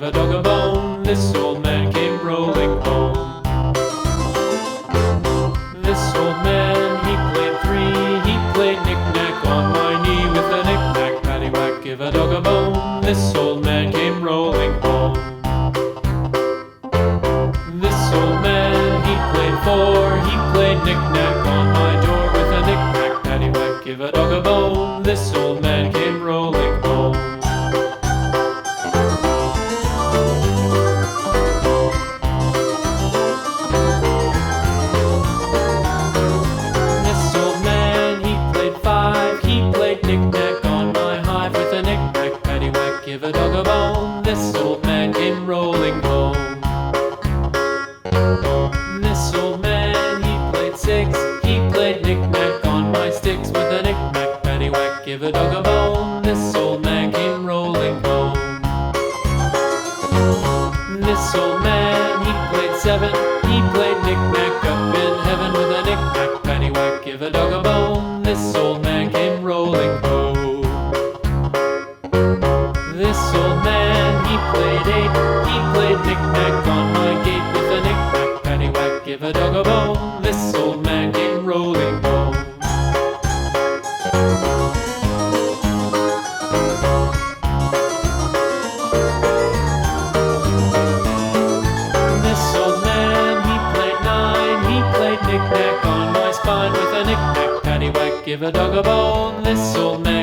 a dog a bone. This old man came rolling home. This old man, he played three. He played knick-knack on my knee with a knick-knack, paddywhack, give a dog a bone. This old man came rolling home. This old man, he played four. He played knick-knack on my door with a knick-knack, paddywhack, give a dog a bone. This old man came rolling home. This old man, he played five. He played knick-knack on my hive with a knick-knack, paddywhack, give a dog a bone. This old man came rolling home. This old man, he played six. He played knick-knack on my sticks with a knick-knack, paddywhack, give a dog a bone. This old man came rolling home. This old man, he played seven. He played knick-knack up in heaven with a knick-knack, paddywhack, give a dog a bone. This old man came rolling home. This old man, he played eight. He played knick-knack on my gate with a knick-knack, paddywhack, give a dog a bone. This old man came rolling home. This old man, he played nine. He played knick-knack on my spine with a knick-knack, paddywhack, give a dog a bone. This old man